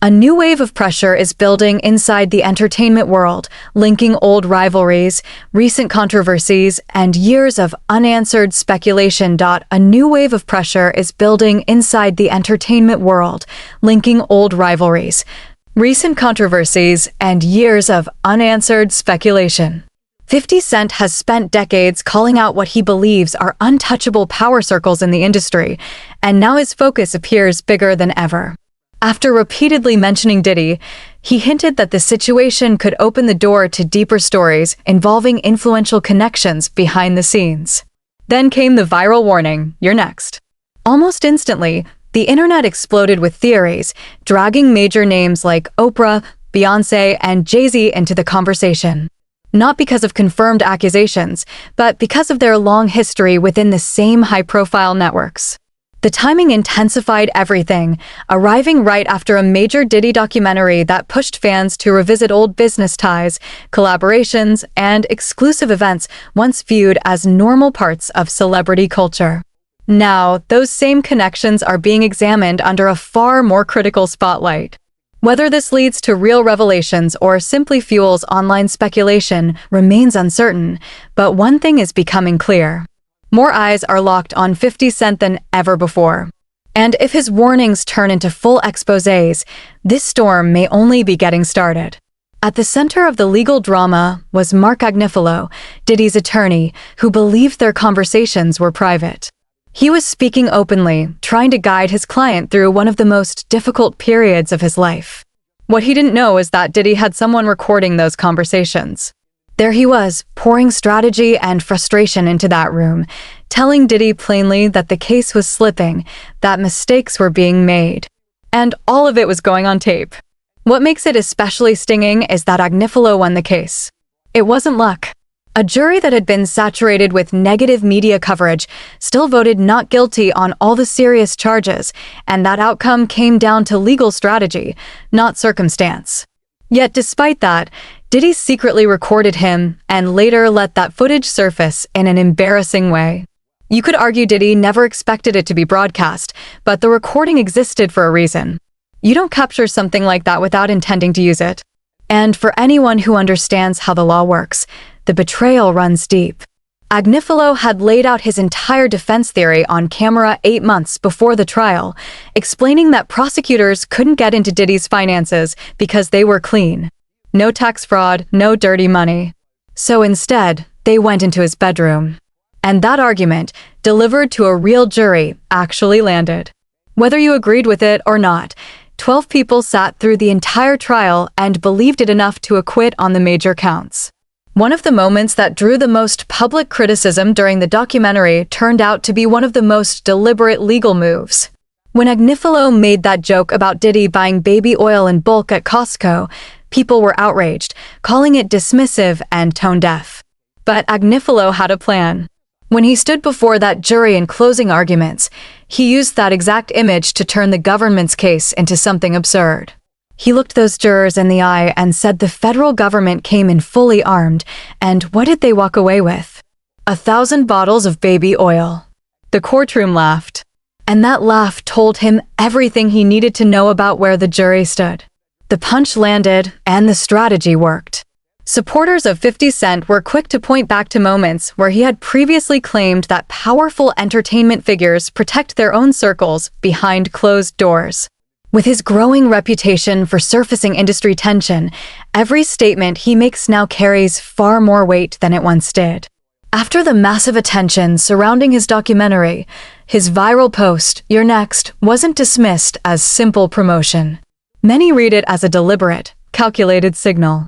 A new wave of pressure is building inside the entertainment world, linking old rivalries, recent controversies, and years of unanswered speculation. A new wave of pressure is building inside the entertainment world, linking old rivalries, recent controversies, and years of unanswered speculation. 50 Cent has spent decades calling out what he believes are untouchable power circles in the industry, and now his focus appears bigger than ever. After repeatedly mentioning Diddy, he hinted that the situation could open the door to deeper stories involving influential connections behind the scenes. Then came the viral warning, "You're next." Almost instantly, the internet exploded with theories, dragging major names like Oprah, Beyoncé, and Jay-Z into the conversation. Not because of confirmed accusations, but because of their long history within the same high-profile networks. The timing intensified everything, arriving right after a major Diddy documentary that pushed fans to revisit old business ties, collaborations, and exclusive events once viewed as normal parts of celebrity culture. Now, those same connections are being examined under a far more critical spotlight. Whether this leads to real revelations or simply fuels online speculation remains uncertain, but one thing is becoming clear. More eyes are locked on 50 Cent than ever before. And if his warnings turn into full exposés, this storm may only be getting started. At the center of the legal drama was Mark Agnifilo, Diddy's attorney, who believed their conversations were private. He was speaking openly, trying to guide his client through one of the most difficult periods of his life. What he didn't know is that Diddy had someone recording those conversations. There he was, pouring strategy and frustration into that room, telling Diddy plainly that the case was slipping, that mistakes were being made. And all of it was going on tape. What makes it especially stinging is that Agnifilo won the case. It wasn't luck. A jury that had been saturated with negative media coverage still voted not guilty on all the serious charges, and that outcome came down to legal strategy, not circumstance. Yet despite that, Diddy secretly recorded him and later let that footage surface in an embarrassing way. You could argue Diddy never expected it to be broadcast, but the recording existed for a reason. You don't capture something like that without intending to use it. And for anyone who understands how the law works, the betrayal runs deep. Agnifilo had laid out his entire defense theory on camera 8 months before the trial, explaining that prosecutors couldn't get into Diddy's finances because they were clean. No tax fraud, no dirty money. So instead, they went into his bedroom. And that argument, delivered to a real jury, actually landed. Whether you agreed with it or not, 12 people sat through the entire trial and believed it enough to acquit on the major counts. One of the moments that drew the most public criticism during the documentary turned out to be one of the most deliberate legal moves. When Agnifilo made that joke about Diddy buying baby oil in bulk at Costco, people were outraged, calling it dismissive and tone-deaf. But Agnifilo had a plan. When he stood before that jury in closing arguments, he used that exact image to turn the government's case into something absurd. He looked those jurors in the eye and said the federal government came in fully armed, and what did they walk away with? 1,000 bottles of baby oil. The courtroom laughed. And that laugh told him everything he needed to know about where the jury stood. The punch landed, and the strategy worked. Supporters of 50 Cent were quick to point back to moments where he had previously claimed that powerful entertainment figures protect their own circles behind closed doors. With his growing reputation for surfacing industry tension, every statement he makes now carries far more weight than it once did. After the massive attention surrounding his documentary, his viral post, "You're next," wasn't dismissed as simple promotion. Many read it as a deliberate, calculated signal.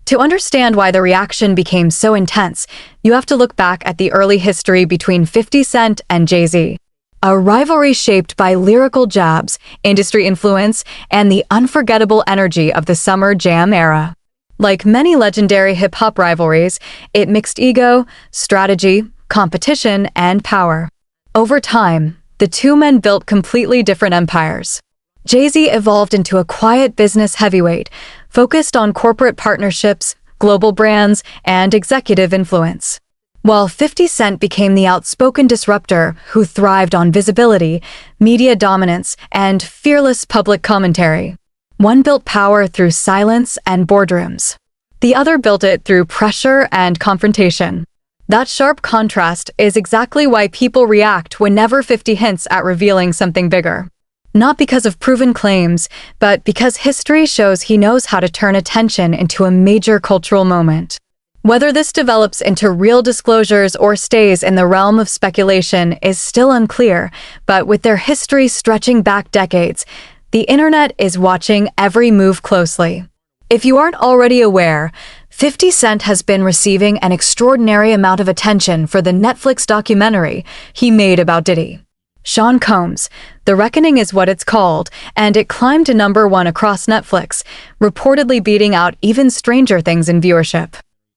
To understand why the reaction became so intense, you have to look back at the early history between 50 Cent and Jay-Z. A rivalry shaped by lyrical jabs, industry influence, and the unforgettable energy of the Summer Jam era. Like many legendary hip-hop rivalries, it mixed ego, strategy, competition, and power. Over time, the two men built completely different empires. Jay-Z evolved into a quiet business heavyweight, focused on corporate partnerships, global brands, and executive influence. While 50 Cent became the outspoken disruptor who thrived on visibility, media dominance, and fearless public commentary. One built power through silence and boardrooms. The other built it through pressure and confrontation. That sharp contrast is exactly why people react whenever 50 hints at revealing something bigger. Not because of proven claims, but because history shows he knows how to turn attention into a major cultural moment. Whether this develops into real disclosures or stays in the realm of speculation is still unclear, but with their history stretching back decades, the internet is watching every move closely. If you aren't already aware, 50 Cent has been receiving an extraordinary amount of attention for the Netflix documentary he made about Diddy. Sean Combs, The Reckoning is what it's called, and it climbed to #1 across Netflix, reportedly beating out even Stranger Things in viewership.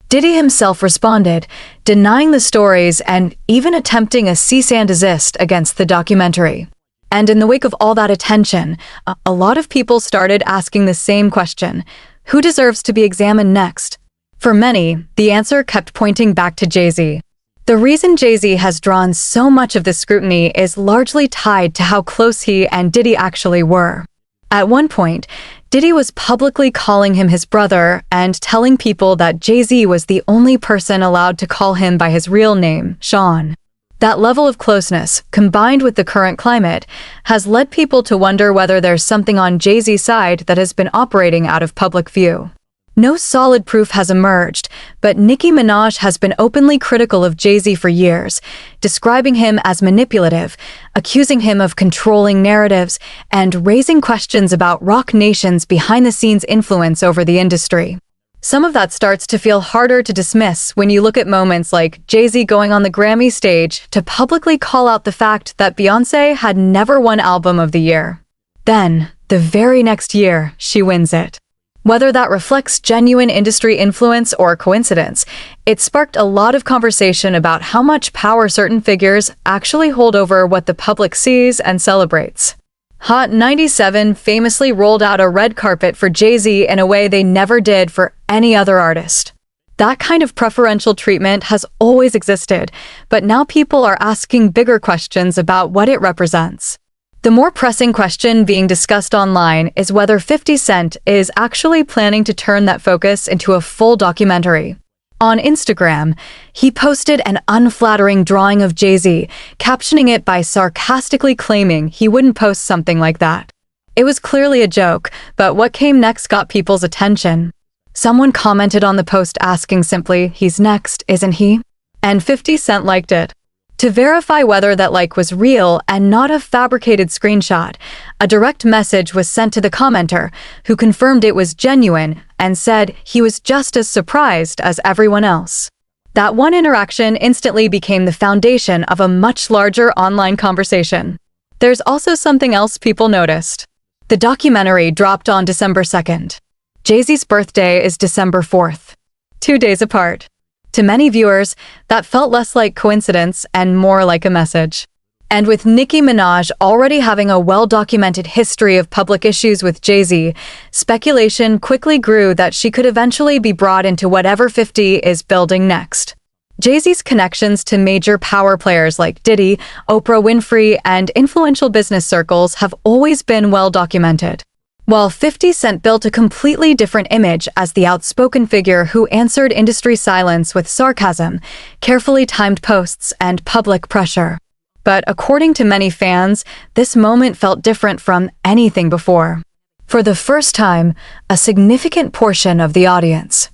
Diddy himself responded, denying the stories and even attempting a cease and desist against the documentary. And in the wake of all that attention, a lot of people started asking the same question: who deserves to be examined next? For many, the answer kept pointing back to Jay-Z. The reason Jay-Z has drawn so much of this scrutiny is largely tied to how close he and Diddy actually were. At one point, Diddy was publicly calling him his brother and telling people that Jay-Z was the only person allowed to call him by his real name, Sean. That level of closeness, combined with the current climate, has led people to wonder whether there's something on Jay-Z's side that has been operating out of public view. No solid proof has emerged, but Nicki Minaj has been openly critical of Jay-Z for years, describing him as manipulative, accusing him of controlling narratives, and raising questions about Roc Nation's behind-the-scenes influence over the industry. Some of that starts to feel harder to dismiss when you look at moments like Jay-Z going on the Grammy stage to publicly call out the fact that Beyoncé had never won Album of the Year. Then, the very next year, she wins it. Whether that reflects genuine industry influence or coincidence, it sparked a lot of conversation about how much power certain figures actually hold over what the public sees and celebrates. Hot 97 famously rolled out a red carpet for Jay-Z in a way they never did for any other artist. That kind of preferential treatment has always existed, but now people are asking bigger questions about what it represents. The more pressing question being discussed online is whether 50 Cent is actually planning to turn that focus into a full documentary. On Instagram, he posted an unflattering drawing of Jay-Z, captioning it by sarcastically claiming he wouldn't post something like that. It was clearly a joke, but what came next got people's attention. Someone commented on the post asking simply, "He's next, isn't he?" And 50 Cent liked it. To verify whether that like was real and not a fabricated screenshot, a direct message was sent to the commenter, who confirmed it was genuine and said he was just as surprised as everyone else. That one interaction instantly became the foundation of a much larger online conversation. There's also something else people noticed. The documentary dropped on December 2nd. Jay-Z's birthday is December 4th. 2 days apart. To many viewers, that felt less like coincidence and more like a message. And with Nicki Minaj already having a well-documented history of public issues with Jay-Z, speculation quickly grew that she could eventually be brought into whatever 50 is building next. Jay-Z's connections to major power players like Diddy, Oprah Winfrey, and influential business circles have always been well-documented. While 50 Cent built a completely different image as the outspoken figure who answered industry silence with sarcasm, carefully timed posts, and public pressure. But according to many fans, this moment felt different from anything before. For the first time, a significant portion of the audience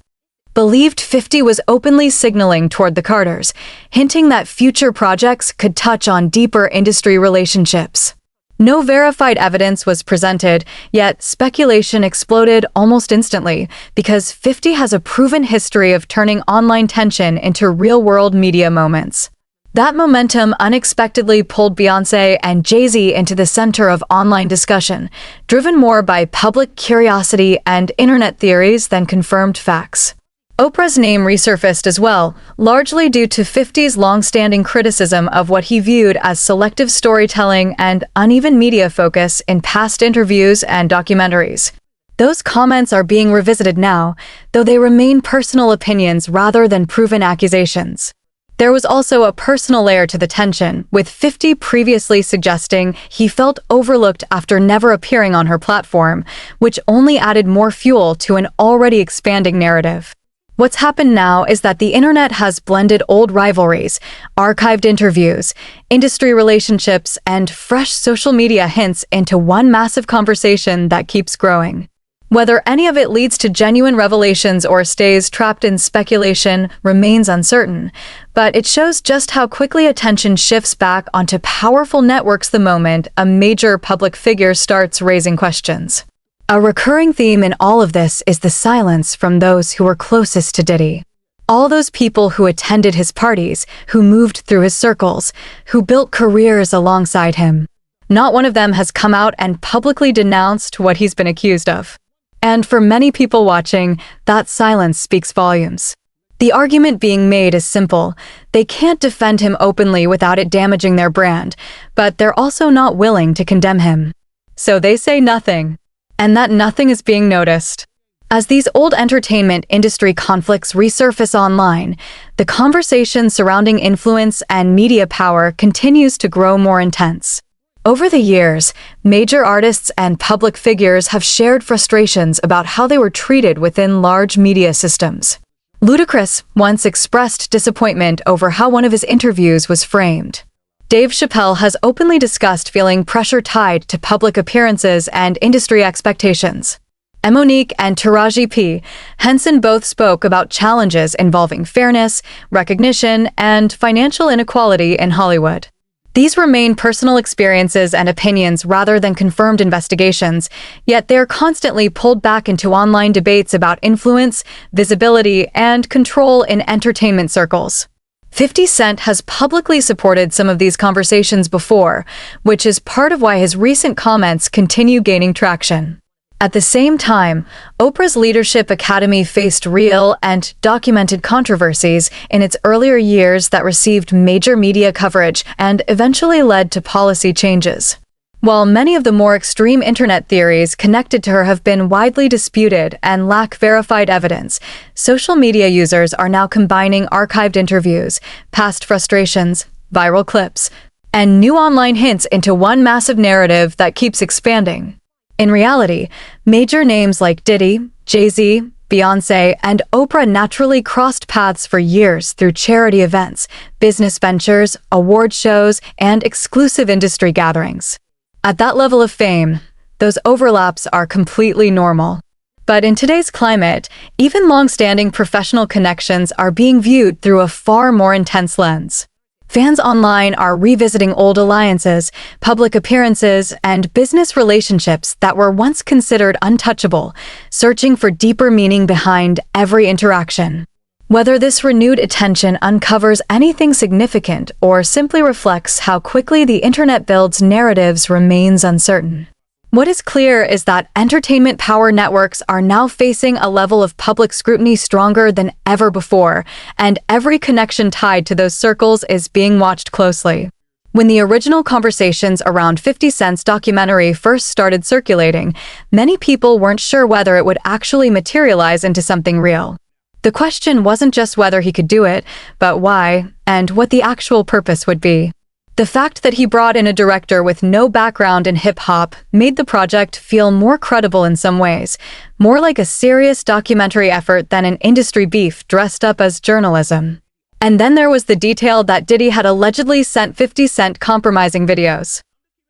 believed 50 was openly signaling toward the Carters, hinting that future projects could touch on deeper industry relationships. No verified evidence was presented, yet speculation exploded almost instantly because 50 has a proven history of turning online tension into real-world media moments. That momentum unexpectedly pulled Beyoncé and Jay-Z into the center of online discussion, driven more by public curiosity and internet theories than confirmed facts. Oprah's name resurfaced as well, largely due to 50's long-standing criticism of what he viewed as selective storytelling and uneven media focus in past interviews and documentaries. Those comments are being revisited now, though they remain personal opinions rather than proven accusations. There was also a personal layer to the tension, with 50 previously suggesting he felt overlooked after never appearing on her platform, which only added more fuel to an already expanding narrative. What's happened now is that the internet has blended old rivalries, archived interviews, industry relationships, and fresh social media hints into one massive conversation that keeps growing. Whether any of it leads to genuine revelations or stays trapped in speculation remains uncertain, but it shows just how quickly attention shifts back onto powerful networks the moment a major public figure starts raising questions. A recurring theme in all of this is the silence from those who were closest to Diddy. All those people who attended his parties, who moved through his circles, who built careers alongside him. Not one of them has come out and publicly denounced what he's been accused of. And for many people watching, that silence speaks volumes. The argument being made is simple. They can't defend him openly without it damaging their brand, but they're also not willing to condemn him. So they say nothing. And that nothing is being noticed. As these old entertainment industry conflicts resurface online, the conversation surrounding influence and media power continues to grow more intense. Over the years, major artists and public figures have shared frustrations about how they were treated within large media systems. Ludacris once expressed disappointment over how one of his interviews was framed. Dave Chappelle has openly discussed feeling pressure tied to public appearances and industry expectations. Monique and Taraji P. Henson both spoke about challenges involving fairness, recognition, and financial inequality in Hollywood. These remain personal experiences and opinions rather than confirmed investigations, yet they are constantly pulled back into online debates about influence, visibility, and control in entertainment circles. 50 Cent has publicly supported some of these conversations before, which is part of why his recent comments continue gaining traction. At the same time, Oprah's Leadership Academy faced real and documented controversies in its earlier years that received major media coverage and eventually led to policy changes. While many of the more extreme internet theories connected to her have been widely disputed and lack verified evidence, social media users are now combining archived interviews, past frustrations, viral clips, and new online hints into one massive narrative that keeps expanding. In reality, major names like Diddy, Jay-Z, Beyonce, and Oprah naturally crossed paths for years through charity events, business ventures, award shows, and exclusive industry gatherings. At that level of fame, those overlaps are completely normal. But in today's climate, even long-standing professional connections are being viewed through a far more intense lens. Fans online are revisiting old alliances, public appearances, and business relationships that were once considered untouchable, searching for deeper meaning behind every interaction. Whether this renewed attention uncovers anything significant or simply reflects how quickly the internet builds narratives remains uncertain. What is clear is that entertainment power networks are now facing a level of public scrutiny stronger than ever before, and every connection tied to those circles is being watched closely. When the original conversations around 50 Cent's documentary first started circulating, many people weren't sure whether it would actually materialize into something real. The question wasn't just whether he could do it, but why, and what the actual purpose would be. The fact that he brought in a director with no background in hip-hop made the project feel more credible in some ways, more like a serious documentary effort than an industry beef dressed up as journalism. And then there was the detail that Diddy had allegedly sent 50 Cent compromising videos.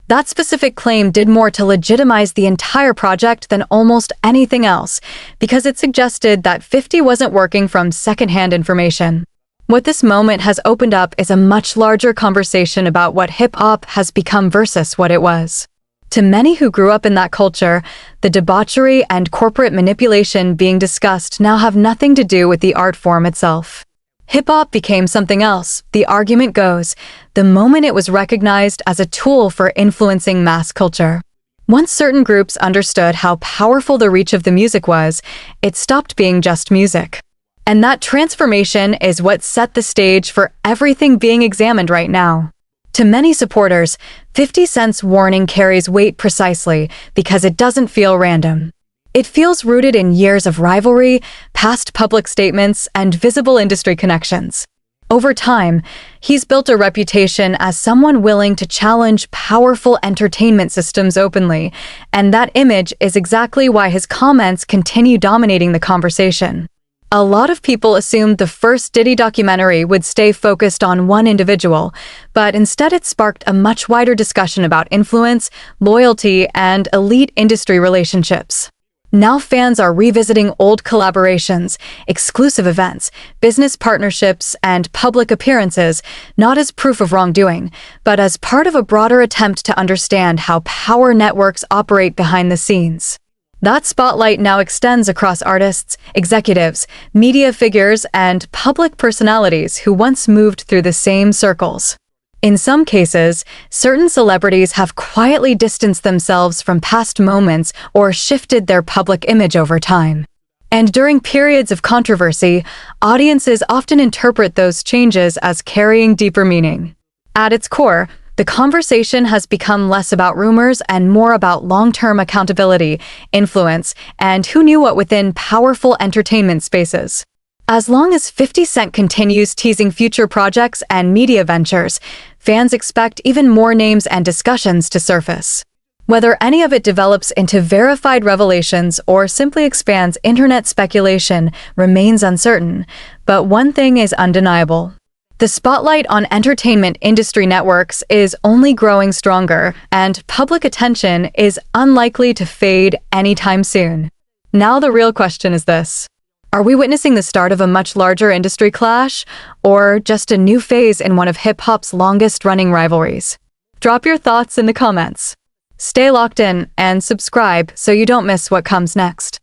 That specific claim did more to legitimize the entire project than almost anything else, because it suggested that 50 wasn't working from secondhand information. What this moment has opened up is a much larger conversation about what hip-hop has become versus what it was. To many who grew up in that culture, the debauchery and corporate manipulation being discussed now have nothing to do with the art form itself. Hip-hop became something else, the argument goes, the moment it was recognized as a tool for influencing mass culture. Once certain groups understood how powerful the reach of the music was, it stopped being just music. And that transformation is what set the stage for everything being examined right now. To many supporters, 50 Cent's warning carries weight precisely because it doesn't feel random. It feels rooted in years of rivalry, past public statements, and visible industry connections. Over time, he's built a reputation as someone willing to challenge powerful entertainment systems openly, and that image is exactly why his comments continue dominating the conversation. A lot of people assumed the first Diddy documentary would stay focused on one individual, but instead it sparked a much wider discussion about influence, loyalty, and elite industry relationships. Now fans are revisiting old collaborations, exclusive events, business partnerships, and public appearances, not as proof of wrongdoing, but as part of a broader attempt to understand how power networks operate behind the scenes. That spotlight now extends across artists, executives, media figures, and public personalities who once moved through the same circles. In some cases, certain celebrities have quietly distanced themselves from past moments or shifted their public image over time. And during periods of controversy, audiences often interpret those changes as carrying deeper meaning. At its core, the conversation has become less about rumors and more about long-term accountability, influence, and who knew what within powerful entertainment spaces. As long as 50 Cent continues teasing future projects and media ventures, fans expect even more names and discussions to surface. Whether any of it develops into verified revelations or simply expands internet speculation remains uncertain, but one thing is undeniable. The spotlight on entertainment industry networks is only growing stronger, and public attention is unlikely to fade anytime soon. Now the real question is this: are we witnessing the start of a much larger industry clash, or just a new phase in one of hip-hop's longest-running rivalries? Drop your thoughts in the comments. Stay locked in and subscribe so you don't miss what comes next.